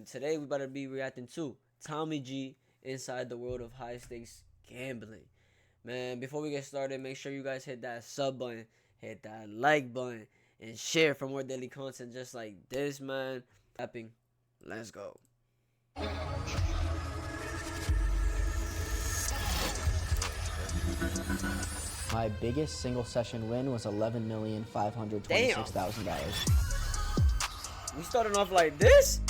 Today we about to be reacting to Tommy G inside the world of high stakes gambling. Man, before we get started, make sure you guys hit that sub button, hit that like button, and share for more daily content just like this, man. Tapping, let's go. My biggest single session win was $11,526,000. We starting off like this?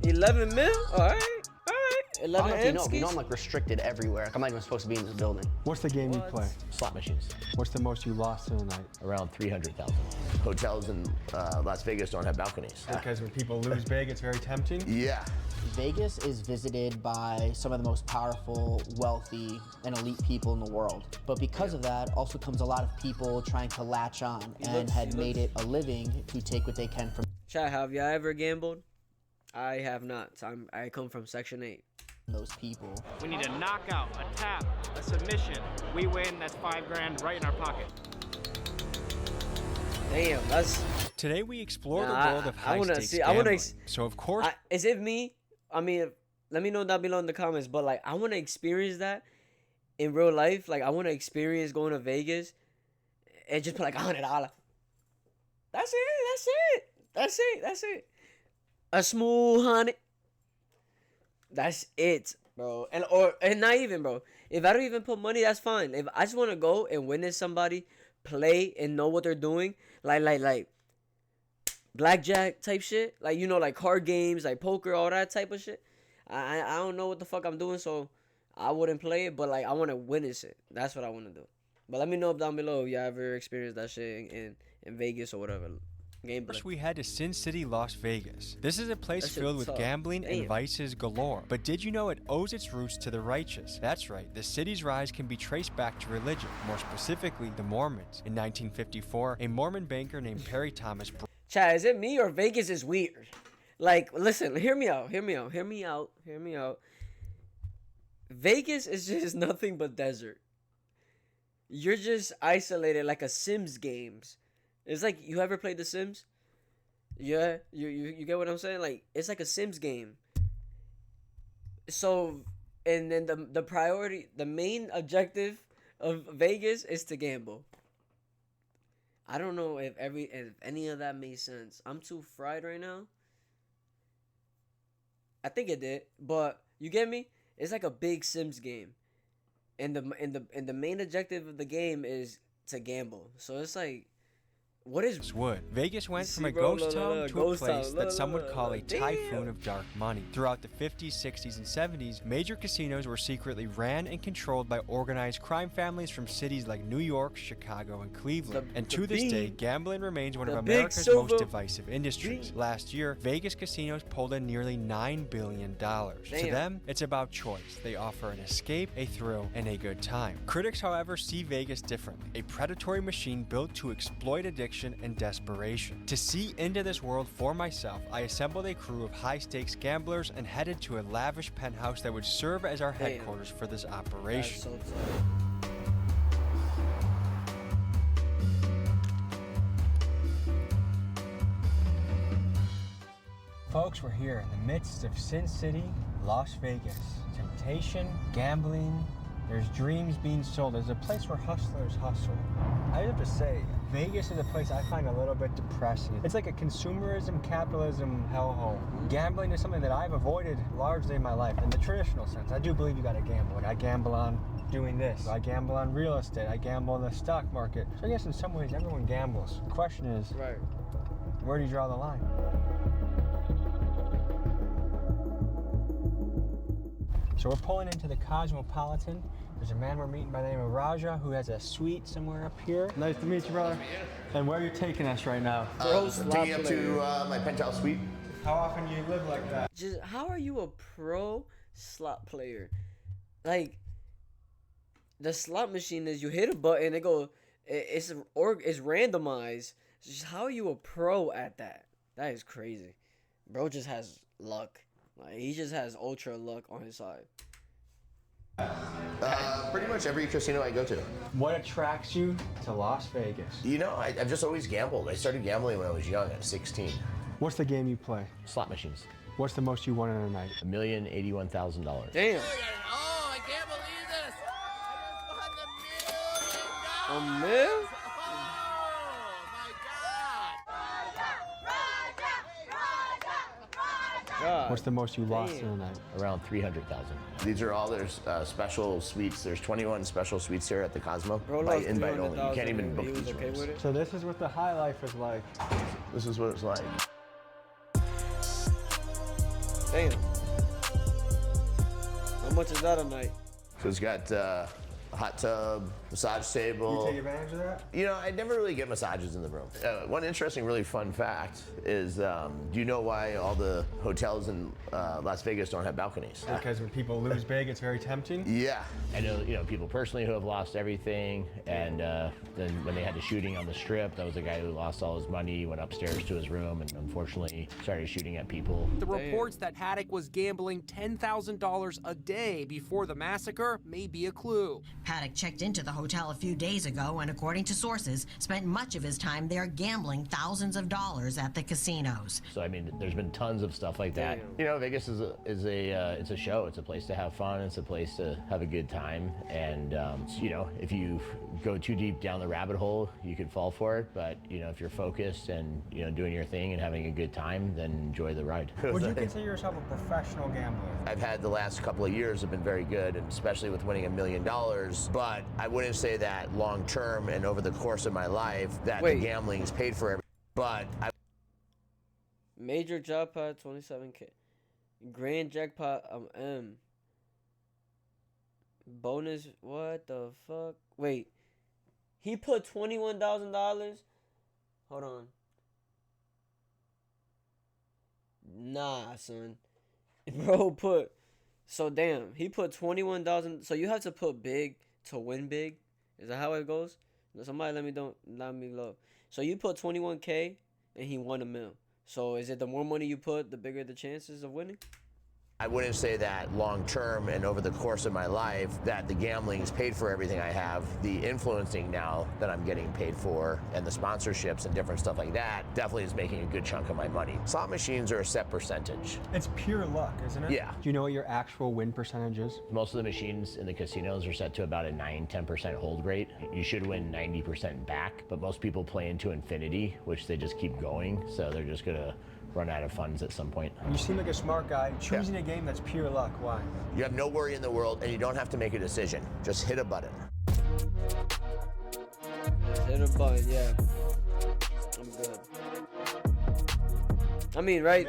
11 mil? Alright. 11 I don't know if M's. you know I'm like restricted everywhere. Like, I'm not even supposed to be in this building. What's the game you play? Slot machines. What's the most you lost in a night? Around 300,000. Hotels in Las Vegas don't have balconies. Because when people lose big, it's very tempting. Yeah. Vegas is visited by some of the most powerful, wealthy, and elite people in the world. But because of that, also comes a lot of people trying to latch on and had made it a living to take what they can from Chat, have y'all ever gambled? I have not. I come from Section 8. those people. We need a knockout, a tap, a submission. We win, that's $5 right in our pocket. Damn, that's... Today we explore the world of high-stakes gambling. So of course... Is it me? I mean, let me know down below in the comments. But, like, I want to experience that in real life. Like, I want to experience going to Vegas and just put, like, $100. That's it. A smooth 100. That's it, bro. And not even, bro. If I don't even put money, that's fine. If I just want to go and witness somebody play and know what they're doing, like blackjack type shit, like, you know, like card games, like poker, all that type of shit. I don't know what the fuck I'm doing, so I wouldn't play it. But like, I want to witness it. That's what I want to do. But let me know down below if y'all ever experienced that shit in Vegas or whatever. First, we head to Sin City, Las Vegas. This is a place filled with gambling and vices galore. But did you know it owes its roots to the righteous? That's right, the city's rise can be traced back to religion, more specifically the Mormons. In 1954, a Mormon banker named Perry Thomas... Chad, is it me or Vegas is weird? Like, listen, hear me out. Vegas is just nothing but desert. You're just isolated like a Sims games. It's like, you ever played The Sims? Yeah, you get what I'm saying? Like, it's like a Sims game. So, and then the main objective of Vegas is to gamble. I don't know if any of that made sense. I'm too fried right now. I think it did, but you get me? It's like a big Sims game, and the main objective of the game is to gamble. So it's like, what is wood? Vegas went from a ghost town to a place that some would call a typhoon of dark money. Throughout the 50s, 60s, and 70s, major casinos were secretly ran and controlled by organized crime families from cities like New York, Chicago, and Cleveland. And to this day, gambling remains one of America's most divisive industries. Last year, Vegas casinos pulled in nearly $9 billion. To them, it's about choice. They offer an escape, a thrill, and a good time. Critics, however, see Vegas differently. A predatory machine built to exploit addiction and desperation. To see into this world for myself, I assembled a crew of high-stakes gamblers and headed to a lavish penthouse that would serve as our headquarters for this operation. So Folks, we're here in the midst of Sin City, Las Vegas. Temptation, gambling, there's dreams being sold. There's a place where hustlers hustle. I have to say, Vegas is a place I find a little bit depressing. It's like a consumerism, capitalism hellhole. Gambling is something that I've avoided largely in my life. In the traditional sense, I do believe you gotta gamble. Like, I gamble on doing this. I gamble on real estate. I gamble on the stock market. So I guess in some ways, everyone gambles. The question is, where do you draw the line? So we're pulling into the Cosmopolitan. There's a man we're meeting by the name of Raja who has a suite somewhere up here. Nice to meet you, brother. And where are you taking us right now? Taking up to my penthouse suite. How often do you live like that? Just, how are you a pro slot player? Like, the slot machine is, you hit a button, it's randomized. Just, how are you a pro at that? That is crazy. Bro just has luck. Like, he just has ultra luck on his side. Pretty much every casino I go to. What attracts you to Las Vegas? You know, I've just always gambled. I started gambling when I was young, at 16. What's the game you play? Slot machines. What's the most you won in a night? $1,081,000. Damn. Oh, I can't believe this! I just won A $1 million! mil? Oh my God! God. What's the most you lost in a night? Around 300,000. These are all there's special suites. There's 21 special suites here at the Cosmo. Bro By lost invite only. You can't 300,000 even and book he was these okay rooms. with it? So this is what the high life is like. This is what it's like. Damn. How much is that a night? So it's got a hot tub, massage table. You take advantage of that? You know, I never really get massages in the room. One interesting, really fun fact is, do you know why all the hotels in Las Vegas don't have balconies? Because when people lose big, it's very tempting. Yeah. I know, people personally who have lost everything, and then when they had the shooting on the Strip, that was a guy who lost all his money, went upstairs to his room, and unfortunately started shooting at people. The reports that Haddock was gambling $10,000 a day before the massacre may be a clue. Paddock checked into the hotel a few days ago and, according to sources, spent much of his time there gambling thousands of dollars at the casinos. So I mean, there's been tons of stuff like that. You know, Vegas is it's a show. It's a place to have fun. It's a place to have a good time. And you know, if you go too deep down the rabbit hole, you could fall for it. But you know, if you're focused and doing your thing and having a good time, then enjoy the ride. Would you consider yourself a professional gambler? I've had the last couple of years have been very good, and especially with winning $1 million. But I wouldn't say that long term and over the course of my life that the gambling's paid for everything. But Major jackpot 27K. Grand jackpot M. Bonus, what the fuck? Wait. He put $21,000? Hold on. Nah, son. Bro put, so damn, he put 21,000. So you have to put big to win big. Is that how it goes? Somebody let me know. So you put 21K and he won $1 million. So is it the more money you put, the bigger the chances of winning? I wouldn't say that long term and over the course of my life that the gambling's paid for everything I have. The influencing now that I'm getting paid for and the sponsorships and different stuff like that definitely is making a good chunk of my money. Slot machines are a set percentage. It's pure luck, isn't it? Yeah. Do you know what your actual win percentage is? Most of the machines in the casinos are set to about a 9-10% hold rate. You should win 90% back, but most people play into infinity, which they just keep going, so they're just gonna run out of funds at some point. You seem like a smart guy. Choosing a game that's pure luck, why? You have no worry in the world, and you don't have to make a decision. Just hit a button. Hit a button, yeah. I'm good. I mean, right?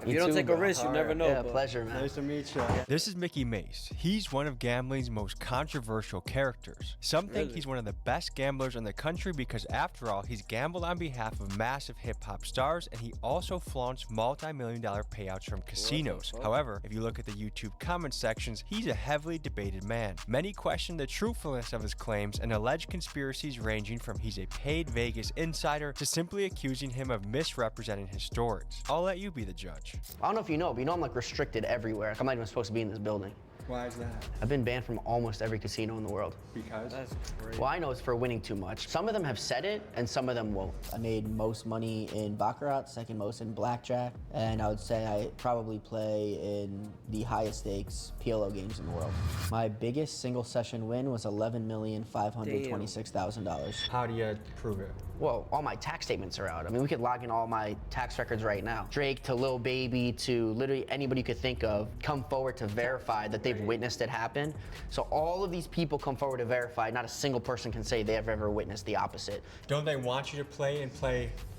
If you don't take a risk, you never know. Yeah, pleasure, man. Nice to meet you. This is Mickey Mace. He's one of gambling's most controversial characters. Some think he's one of the best gamblers in the country because, after all, he's gambled on behalf of massive hip-hop stars, and he also flaunts multi-million-dollar payouts from casinos. However, if you look at the YouTube comment sections, he's a heavily debated man. Many question the truthfulness of his claims and alleged conspiracies ranging from he's a paid Vegas insider to simply accusing him of misrepresenting his stories. I'll let you be the judge. I don't know if you know, but I'm like restricted everywhere. I'm not even supposed to be in this building. Why is that? I've been banned from almost every casino in the world. Because? That's crazy. Well, I know it's for winning too much. Some of them have said it, and some of them won't. I made most money in Baccarat, second most in Blackjack, and I would say I probably play in the highest stakes PLO games in the world. My biggest single session win was $11,526,000. How do you prove it? Well, all my tax statements are out. I mean, we could log in all my tax records right now. Drake to Lil Baby to literally anybody you could think of come forward to verify that they've witnessed it happen. So all of these people come forward to verify. Not a single person can say they have ever witnessed the opposite. Don't they want you to play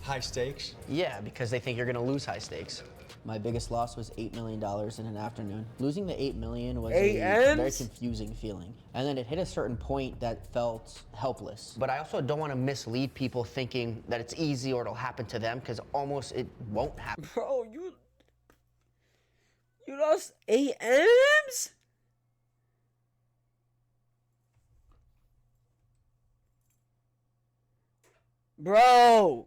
high stakes? Yeah, because they think you're gonna lose high stakes. My biggest loss was $8 million in an afternoon. Losing the $8 million was a very confusing feeling. And then it hit a certain point that felt helpless. But I also don't want to mislead people thinking that it's easy or it'll happen to them, because almost it won't happen. Bro, you lost 8 M's? Bro.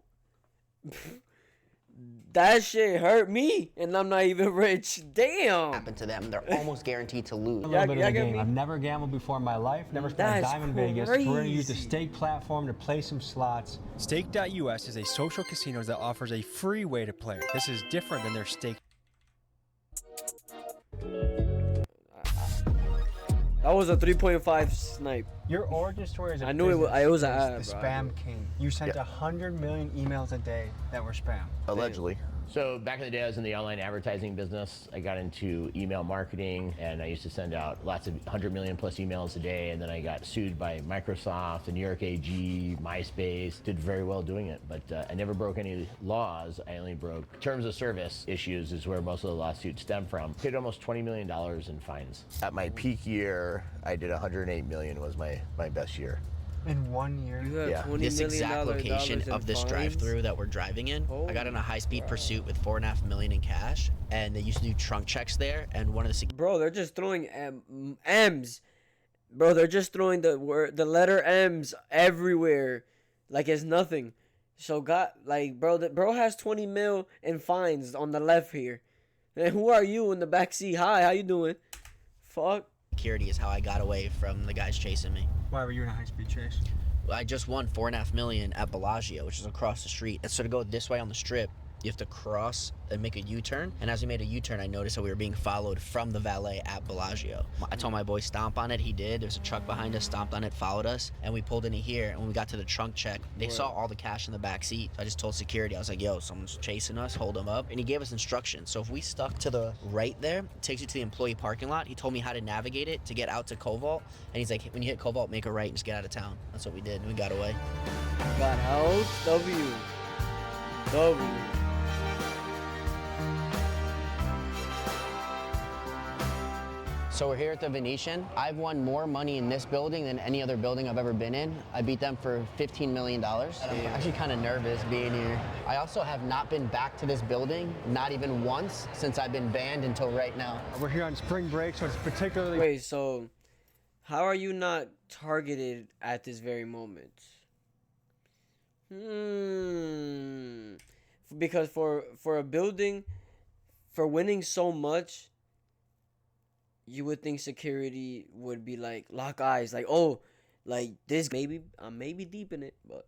That shit hurt me, and I'm not even rich. Damn. Happen to them. They're almost guaranteed to lose. A little bit of the game. I've never gambled before in my life, never spent a dime in Vegas. We're going to use the stake platform to play some slots. Stake.us is a social casino that offers a free way to play. This is different than their stake. That was a 3.5 snipe. Your origin story is a I knew it was. It was an ad, the bro. spam king. You sent 100 million emails a day that were spam. Allegedly. So back in the day, I was in the online advertising business. I got into email marketing, and I used to send out lots of 100 million plus emails a day. And then I got sued by Microsoft, the New York AG, MySpace. Did very well doing it, but I never broke any laws. I only broke terms of service issues, is where most of the lawsuits stem from. Paid almost $20 million in fines. At my peak year, I did 108 million was my best year. In 1 year? You have Yeah. $20 This million exact location in of this fines? drive-through that we're driving in, I got in a high-speed pursuit with $4.5 million in cash, and they used to do trunk checks there. And one of the Bro, they're just throwing M's. Bro, they're just throwing the letter M's everywhere, like it's nothing. So bro has 20 mil in fines on the left here. And who are you in the back seat? Hi, how you doing? Fuck. security is how I got away from the guys chasing me. Why were you in a high-speed chase? I just won $4.5 million at Bellagio, which is across the street. And so to go this way on the strip, you have to cross and make a U-turn. And as we made a U-turn, I noticed that we were being followed from the valet at Bellagio. I told my boy stomp on it. He did. There's a truck behind us, stomped on it, followed us, and we pulled into here. And when we got to the trunk check, they saw all the cash in the back seat. I just told security, I was like, yo, someone's chasing us, hold them up. And he gave us instructions. So if we stuck to the right there, it takes you to the employee parking lot. He told me how to navigate it to get out to Cobalt. And he's like, when you hit Cobalt, make a right and just get out of town. That's what we did, and we got away. Got house W. So we're here at the Venetian. I've won more money in this building than any other building I've ever been in. I beat them for $15 million. I'm actually kind of nervous being here. I also have not been back to this building, not even once, since I've been banned until right now. We're here on spring break, so it's particularly... Wait, so how are you not targeted at this very moment? Because for a building, for winning so much, you would think security would be like, lock eyes, like, oh, like this, maybe I'm maybe deep in it, but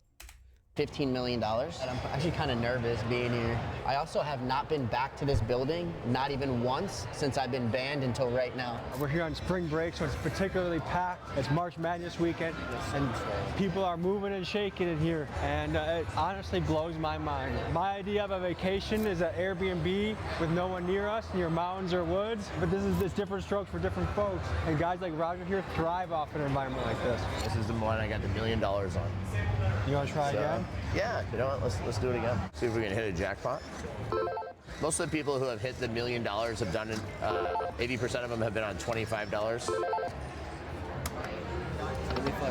$15 million. I'm actually kind of nervous being here. I also have not been back to this building, not even once, since I've been banned until right now. We're here on spring break, so it's particularly packed. It's March Madness weekend, and people are moving and shaking in here, and it honestly blows my mind. My idea of a vacation is an Airbnb with no one near us, near mountains or woods, but this different strokes for different folks, and guys like Roger here thrive off an environment like this. This is the one I got the $1 million on. You want to try again? Yeah, you know what? Let's do it again. See if we can hit a jackpot. Most of the people who have hit the $1 million have done it. 80% of them have been on $25.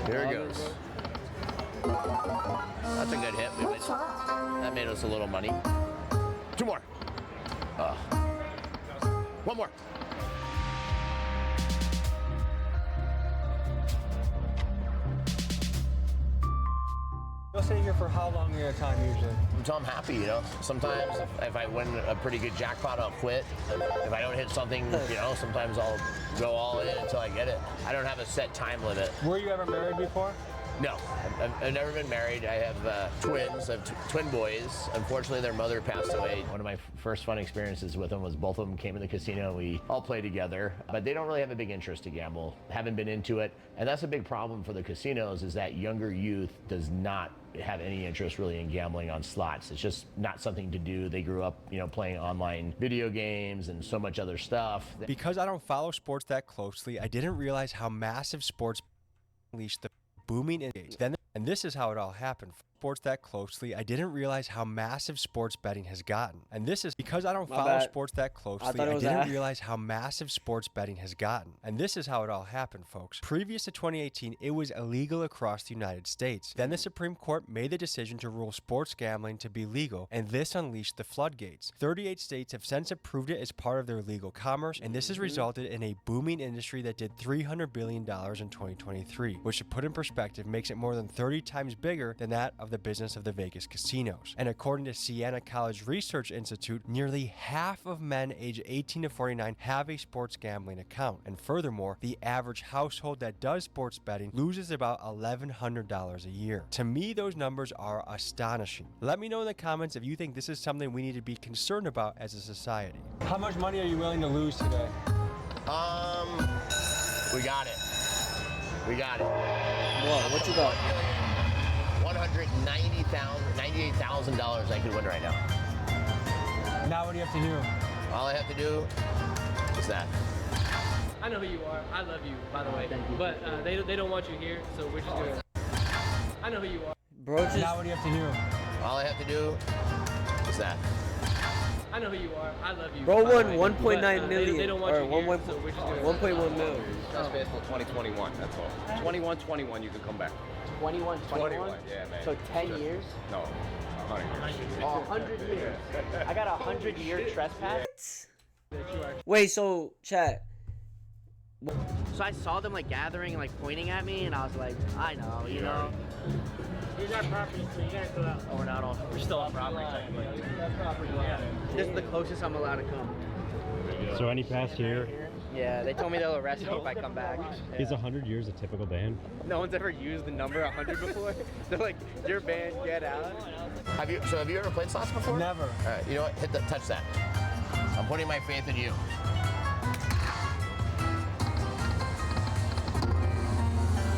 Here it goes. That's a good hit. That made us a little money. 2 more. 1 more. You'll stay here for how long at a time usually? Until I'm happy, you know. Sometimes if I win a pretty good jackpot, I'll quit. If I don't hit something, you know, sometimes I'll go all in until I get it. I don't have a set time limit. Were you ever married before? No, I've never been married. I have twins. I have twin boys. Unfortunately, their mother passed away. One of my first fun experiences with them was both of them came in the casino. We all play together, but they don't really have a big interest to gamble. Haven't been into it, and that's a big problem for the casinos. Is that younger youth does not have any interest really in gambling on slots. It's just not something to do. They grew up, you know, playing online video games and so much other stuff. Because I don't follow sports that closely, I didn't realize how massive sports unleashed the booming engagement. And this is how it all happened. Sports that closely, I didn't realize how massive sports betting has gotten. And this is because I don't follow sports that closely, I didn't realize how massive sports betting has gotten. And this is how it all happened, folks. Previous to 2018, it was illegal across the United States. Then the Supreme Court made the decision to rule sports gambling to be legal, and this unleashed the floodgates. 38 states have since approved it as part of their legal commerce, and this has resulted in a booming industry that did $300 billion in 2023, which to put in perspective makes it more than 30 times bigger than that of of the business of the Vegas casinos. And according to Siena College Research Institute, nearly half of men aged 18 to 49 have a sports gambling account. And furthermore, the average household that does sports betting loses about $1,100 a year. To me, those numbers are astonishing. Let me know in the comments if you think this is something we need to be concerned about as a society. How much money are you willing to lose today? We got it. We got it. What you got? $98,000 I could win right now. Now what do you have to do? All I have to do is that. I know who you are. I love you, by the way. But they don't want you here, so we're just gonna. I know who you are. Bro, just... Now what do you have to do? All I have to do is that. I know who you are. I love you. Bro won 1.9 million. They don't want you here, so we're just gonna. 1.1 million. That's baseball 2021, that's all. 21-21, you can come back. 21? Yeah, man. So 10 years? No, 100 years. Oh, 100 years. I got a 100-year trespass. Wait, so, chat. So I saw them like gathering and like pointing at me, and I was like, I know, you know. Here's our property, so you gotta go out. Oh, we're not on. We're still on property technically. That's property. Yeah. This is the closest I'm allowed to come. So any past here? Yeah, they told me they'll arrest me if I come back. Yeah. Is 100 years a typical ban? No one's ever used the number 100 before. They're like, you're banned, get out. Have you ever played slots before? Never. All right, you know what? Touch that. I'm putting my faith in you.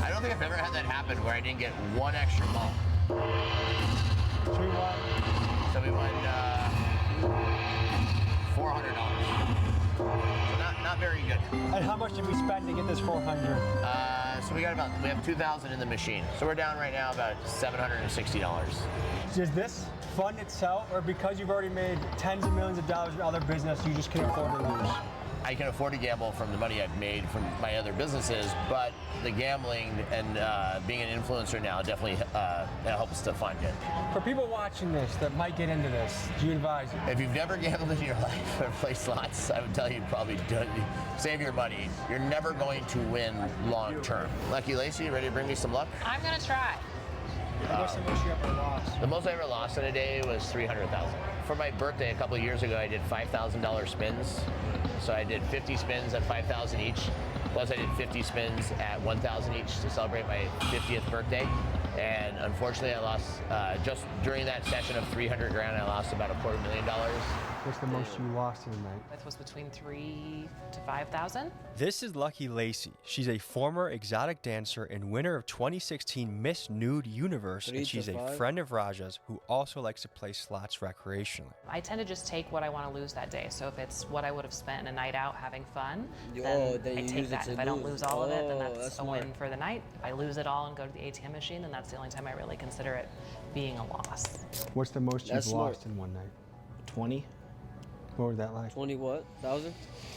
I don't think I've ever had that happen where I didn't get one extra ball. So we won. So we won $400. So not very good. And how much did we spend to get this 400? So we have 2,000 in the machine. So we're down right now about $760. Is this fun itself, or because you've already made tens of millions of dollars in other business, you just can afford to lose? I can afford to gamble from the money I've made from my other businesses, but the gambling and being an influencer now definitely helps to fund it. For people watching this that might get into this, do you advise? If you've never gambled in your life or played slots, I would tell you probably save your money. You're never going to win long term. Lucky Lacey, you ready to bring me some luck? I'm gonna try. What's the most you ever lost? The most I ever lost in a day was $300,000. For my birthday a couple of years ago, I did $5,000 spins. So I did 50 spins at $5,000 each. Plus I did 50 spins at $1,000 each to celebrate my 50th birthday. And unfortunately, I lost just during that session of 300 grand. I lost about $250,000. What's the most you lost in a night? It was between 3,000 to 5,000. This is Lucky Lacey. She's a former exotic dancer and winner of 2016 Miss Nude Universe, and she's a friend of Raja's who also likes to play slots recreationally. I tend to just take what I want to lose that day. So if it's what I would have spent in a night out having fun, then I take that. If I don't lose all of it, then that's a win for the night. If I lose it all and go to the ATM machine, then that's the only time I really consider it being a loss. What's the most you've lost in one night? 20. What was that like? 20 what? 1,000?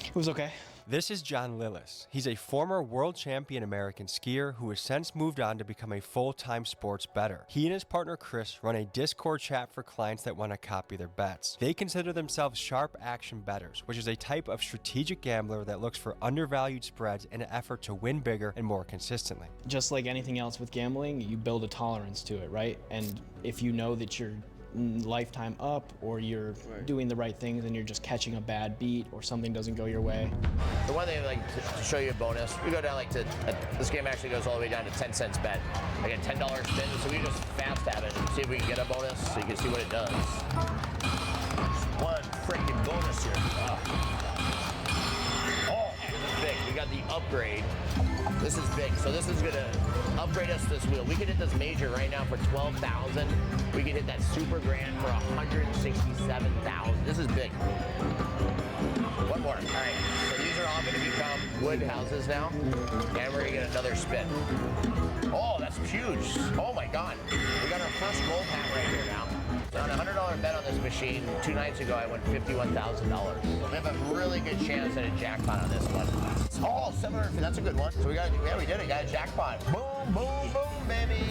It was okay. This is John Lillis. He's a former world champion American skier who has since moved on to become a full-time sports bettor. He and his partner Chris run a Discord chat for clients that want to copy their bets. They consider themselves sharp action bettors, which is a type of strategic gambler that looks for undervalued spreads in an effort to win bigger and more consistently. Just like anything else with gambling, you build a tolerance to it, right? And if you know that you're lifetime up, or you're doing the right things and you're just catching a bad beat, or something doesn't go your way. The one thing, like, to show you a bonus, we go down like to, this game actually goes all the way down to 10 cents bet. Like a $10 spin, so we just fast have it and see if we can get a bonus so you can see what it does. One freaking bonus here. Oh, this is big. We got the upgrade. This is big. So this is gonna upgrade us this wheel. We could hit this major right now for 12,000. We could hit that super grand for 167,000. This is big. One more. All right. So these are all gonna become wood houses now, and we're gonna get another spin. Oh, that's huge. Oh my God. We got our first gold hat right here now. So on a $100 bet on this machine, 2 nights ago, I won $51,000. So we have a really good chance at a jackpot on this one. Oh, 700, that's a good one. So we did it, got a jackpot. Boom, boom, boom, baby.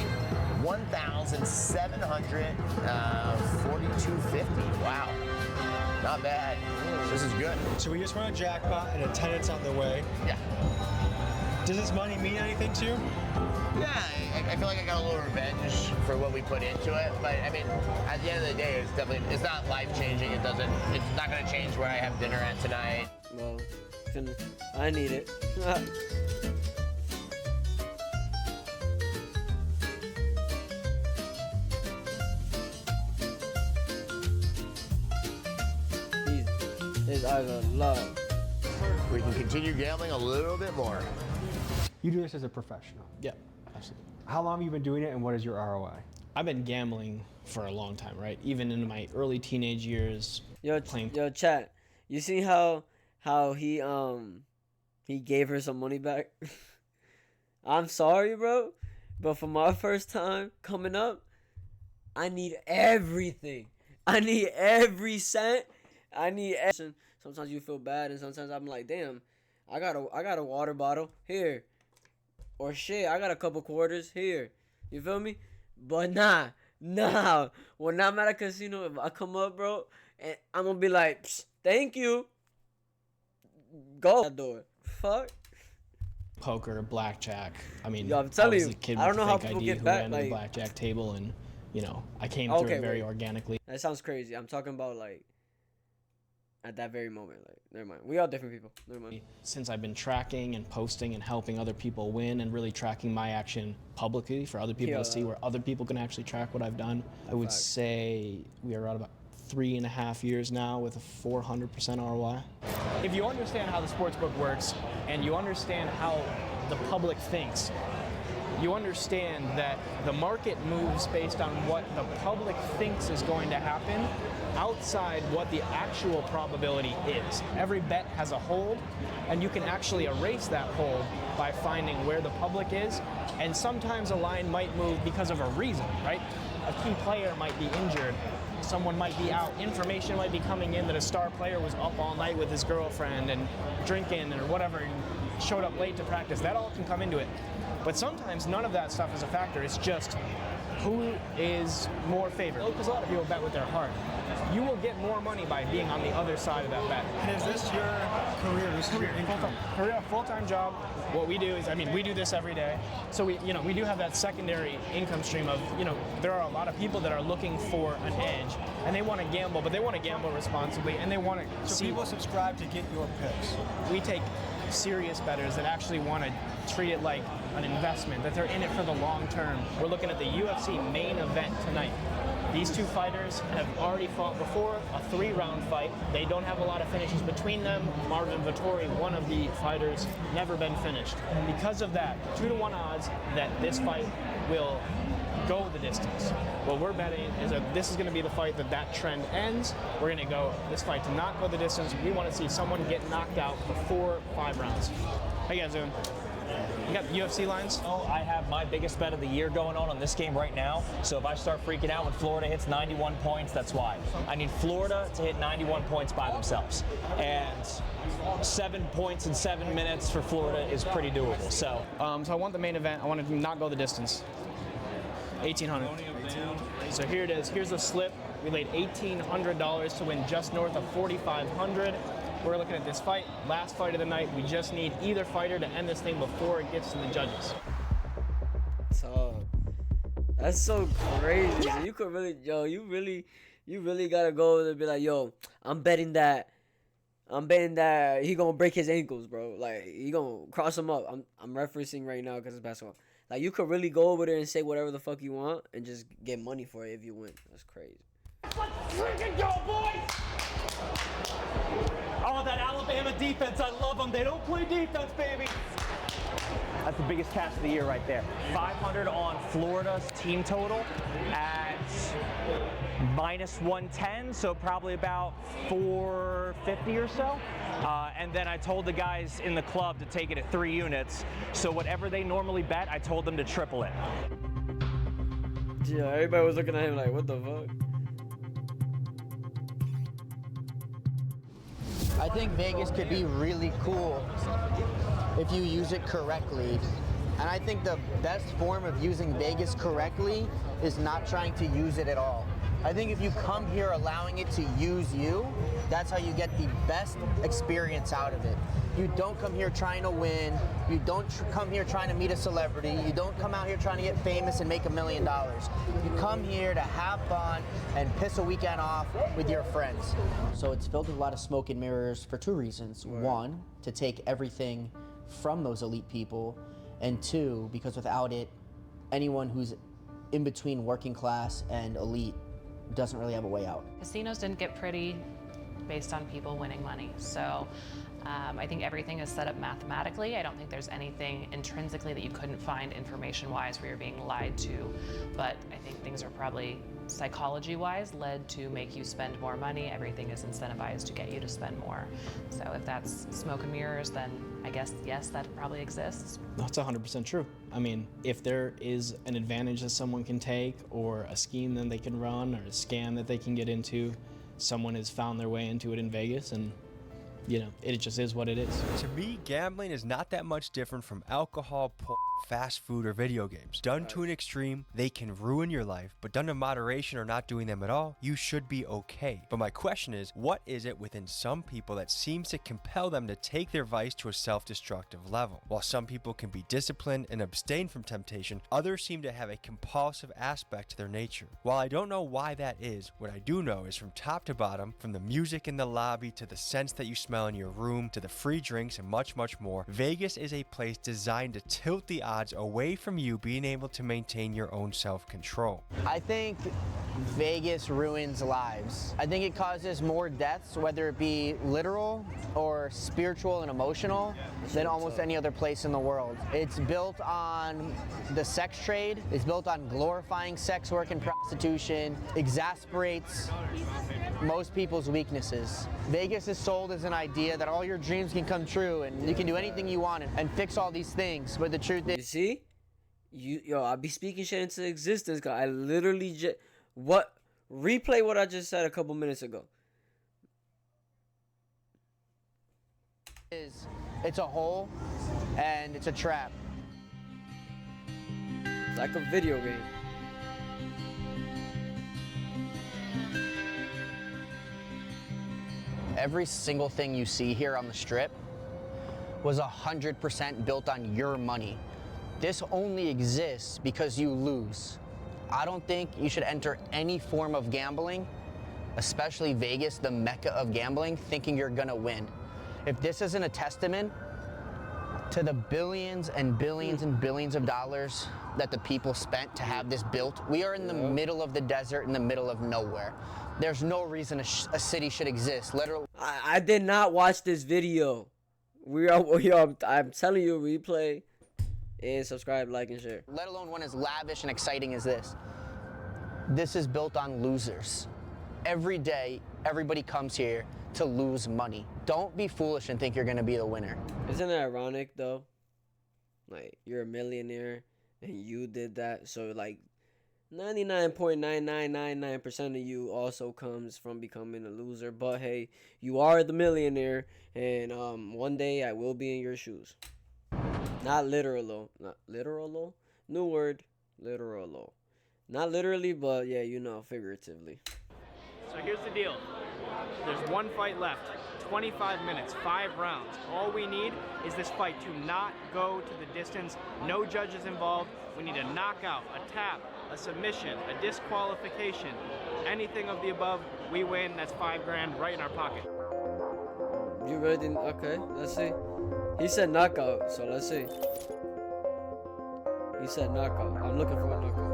1,742.50. Wow. Not bad. This is good. So we just won a jackpot and attendance on the way. Yeah. Does this money mean anything to you? Yeah, I feel like I got a little revenge for what we put into it. But I mean, at the end of the day, it's not life changing. It's not gonna change where I have dinner at tonight. Well, I need it. His eyes are love. We can continue gambling a little bit more. You do this as a professional. Yeah, absolutely. How long have you been doing it, and what is your ROI? I've been gambling for a long time, right? Even in my early teenage years. Yo, chat. You see how he gave her some money back? I'm sorry, bro, but for my first time coming up, I need everything. I need every cent. I need everything. Sometimes you feel bad, and sometimes I'm like, damn, I got a water bottle here, or shit, I got a couple quarters here. You feel me? But nah. When I'm at a casino, if I come up, bro, and I'm gonna be like, thank you. Go that door. Fuck. Poker, blackjack. I mean, yo, I'm telling I was a kid I don't with know a how fake people ID get who back. ran to Like, the blackjack table, and I came through it very organically. That sounds crazy. I'm talking about like at that very moment. Like, never mind. We all different people. Never mind. Since I've been tracking and posting and helping other people win and really tracking my action publicly for other people to see where other people can actually track what I've done, I would say we are around about 3.5 years now with a 400% ROI. If you understand how the sportsbook works and you understand how the public thinks, you understand that the market moves based on what the public thinks is going to happen outside what the actual probability is. Every bet has a hold, and you can actually erase that hold by finding where the public is, and sometimes a line might move because of a reason, right? A key player might be injured, someone might be out, information might be coming in that a star player was up all night with his girlfriend and drinking or whatever and showed up late to practice. That all can come into it. But sometimes none of that stuff is a factor. It's just who is more favored. Because a lot of people bet with their heart. You will get more money by being on the other side of that bet. And is this your career? This is your income? Career, full-time job. What we do is, we do this every day. So we do have that secondary income stream of, there are a lot of people that are looking for an edge, and they want to gamble, but they want to gamble responsibly, and they want to So people subscribe to get your picks. We take serious bettors that actually want to treat it like an investment, that they're in it for the long term. We're looking at the UFC main event tonight. These two fighters have already fought before, a 3-round fight. They don't have a lot of finishes between them. Marvin Vettori, one of the fighters, never been finished. Because of that, 2-to-1 odds that this fight will go the distance. What we're betting is that this is going to be the fight that trend ends. We're going to go this fight to not go the distance. We want to see someone get knocked out before 5 rounds. How you guys doing? You got the UFC lines? Oh, I have my biggest bet of the year going on this game right now. So if I start freaking out when Florida hits 91 points, that's why. I need Florida to hit 91 points by themselves. And 7 points in 7 minutes for Florida is pretty doable. So I want the main event. I want to not go the distance. 1,800. So here it is. Here's the slip. We laid $1,800 to win just north of 4,500. We're looking at this fight, last fight of the night. We just need either fighter to end this thing before it gets to the judges. So that's so crazy. So you could really, you really gotta go and be like, yo, I'm betting that he gonna break his ankles, bro. Like, he gonna cross him up. I'm referencing right now because it's basketball. Like, you could really go over there and say whatever the fuck you want and just get money for it if you win. That's crazy. Let's freaking go, boys! Oh, that Alabama defense, I love them. They don't play defense, baby. That's the biggest cash of the year right there. 500 on Florida's team total at -110, so probably about 450 or so. And then I told the guys in the club to take it at 3 units. So whatever they normally bet, I told them to triple it. Yeah, everybody was looking at him like, what the fuck? I think Vegas could be really cool if you use it correctly. And I think the best form of using Vegas correctly is not trying to use it at all. I think if you come here allowing it to use you, that's how you get the best experience out of it. You don't come here trying to win. You don't come here trying to meet a celebrity. You don't come out here trying to get famous and make $1 million. You come here to have fun and piss a weekend off with your friends. So it's filled with a lot of smoke and mirrors for two reasons. One, to take everything from those elite people, and two, because without it, anyone who's in between working class and elite doesn't really have a way out. Casinos didn't get pretty based on people winning money. So I think everything is set up mathematically. I don't think there's anything intrinsically that you couldn't find information-wise where you're being lied to. But I think things are probably psychology-wise led to make you spend more money. Everything is incentivized to get you to spend more. So if that's smoke and mirrors, then I guess, yes, that probably exists. That's 100% true. I mean, if there is an advantage that someone can take, or a scheme that they can run, or a scam that they can get into, someone has found their way into it in Vegas, and you know, it just is what it is. To me, gambling is not that much different from alcohol, porn, fast food, or video games. Done to an extreme, they can ruin your life, but done in moderation or not doing them at all, you should be okay. But my question is, what is it within some people that seems to compel them to take their vice to a self-destructive level? While some people can be disciplined and abstain from temptation, others seem to have a compulsive aspect to their nature. While I don't know why that is, what I do know is from top to bottom, from the music in the lobby to the scents that you smell in your room to the free drinks and much, much more, Vegas is a place designed to tilt the odds away from you being able to maintain your own self-control. I think Vegas ruins lives. I think it causes more deaths, whether it be literal or spiritual and emotional, than almost any other place in the world. It's built on the sex trade. It's built on glorifying sex work and prostitution. Exasperates most people's weaknesses. Vegas is sold as an idea that all your dreams can come true and you can do anything you want and fix all these things, but the truth is... You see? Yo, I be speaking shit into existence, cause I literally replay what I just said a couple minutes ago. It's a hole and it's a trap. It's like a video game. Every single thing you see here on the strip was 100% built on your money. This only exists because you lose. I don't think you should enter any form of gambling, especially Vegas, the mecca of gambling, thinking you're gonna win. If this isn't a testament to the billions and billions and billions of dollars that the people spent to have this built, we are in the middle of the desert, in the middle of nowhere. There's no reason a city should exist, literally. I did not watch this video. I'm telling you, replay and subscribe, like, and share. Let alone one as lavish and exciting as this. This is built on losers. Every day, everybody comes here to lose money. Don't be foolish and think you're gonna be the winner. Isn't it ironic though? Like, you're a millionaire and you did that, so like 99.9999% of you also comes from becoming a loser. But hey, you are the millionaire, and one day I will be in your shoes. Not literal though. Not literal though. New word. Literal though. Not literally, but yeah, you know, figuratively. So here's the deal. There's one fight left. 25 minutes, 5 rounds. All we need is this fight to not go to the distance. No judges involved. We need a knockout, a tap, a submission, a disqualification, anything of the above. We win. That's $5 right in our pocket. You ready? Okay, let's see. He said knockout, so let's see. He said knockout. I'm looking for a knockout.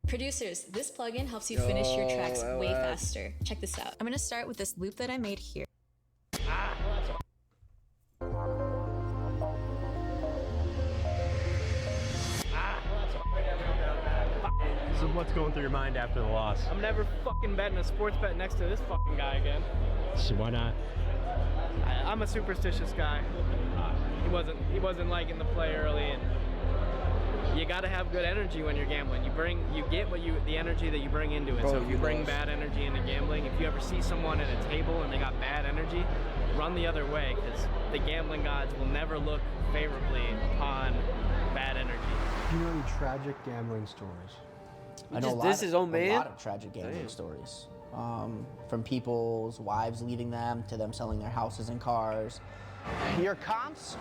Producers, this plugin helps you finish your tracks way faster. Check this out. I'm gonna start with this loop that I made here. So what's going through your mind after the loss? I'm never fucking betting a sports bet next to this fucking guy again. So why not? I'm a superstitious guy. He wasn't liking the play early, and you gotta have good energy when you're gambling. You get the energy that you bring into it. Bro, so if you bring bad energy into gambling, if you ever see someone at a table and they got bad energy, run the other way, because the gambling gods will never look favorably upon bad energy. Do you know any tragic gambling stories? I know his own man? A lot of tragic gambling stories. From people's wives leaving them to them selling their houses and cars. Your comps,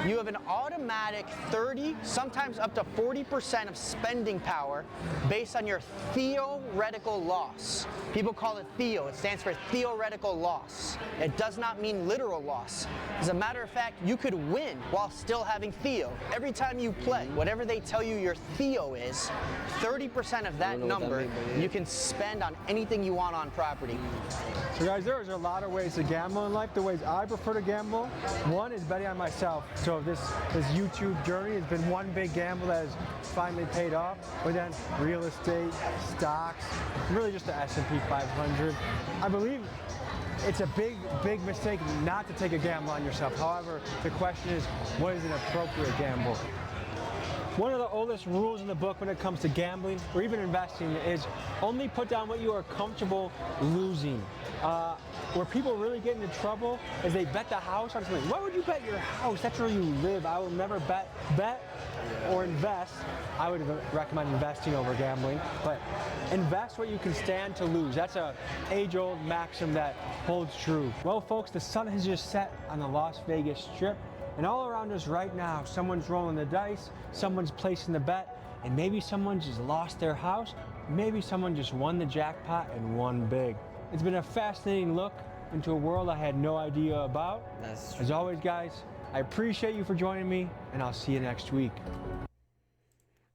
you have an automatic 30, sometimes up to 40% of spending power based on your theoretical loss. People call it theo. It stands for theoretical loss. It does not mean literal loss. As a matter of fact, you could win while still having theo. Every time you play, whatever they tell you your theo is, 30% of that number you can spend on anything you want on property. So guys, there's a lot of ways to gamble in life. The ways I prefer to gamble, one is betting on myself. So this YouTube journey has been one big gamble that has finally paid off. But then real estate, stocks, really just the S&P 500. I believe it's a big mistake not to take a gamble on yourself. However, the question is, what is an appropriate gamble? One of the oldest rules in the book when it comes to gambling or even investing is only put down what you are comfortable losing. Where people really get into trouble is they bet the house on something. Why would you bet your house? That's where you live. I will never bet or invest. I would recommend investing over gambling, but invest what you can stand to lose. That's a age-old maxim that holds true. Well, folks, the sun has just set on the Las Vegas Strip. And all around us right now, someone's rolling the dice, someone's placing the bet, and maybe someone just lost their house, maybe someone just won the jackpot and won big. It's been a fascinating look into a world I had no idea about. As always, guys, I appreciate you for joining me, and I'll see you next week.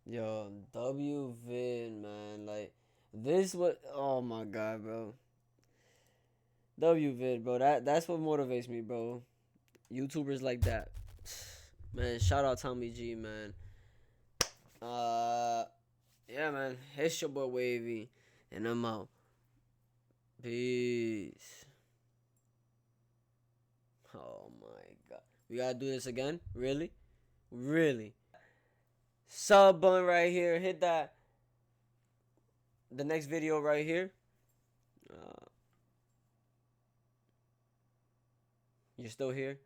Yo, WVid, man, like, this what, oh my God, bro. WVid, bro, that's what motivates me, bro. YouTubers like that, man. Shout out Tommy G, man. Yeah, man. It's your boy Wavy, and I'm out. Peace. Oh my God, we gotta do this again? Really? Sub button right here. Hit that. The next video right here. You're still here?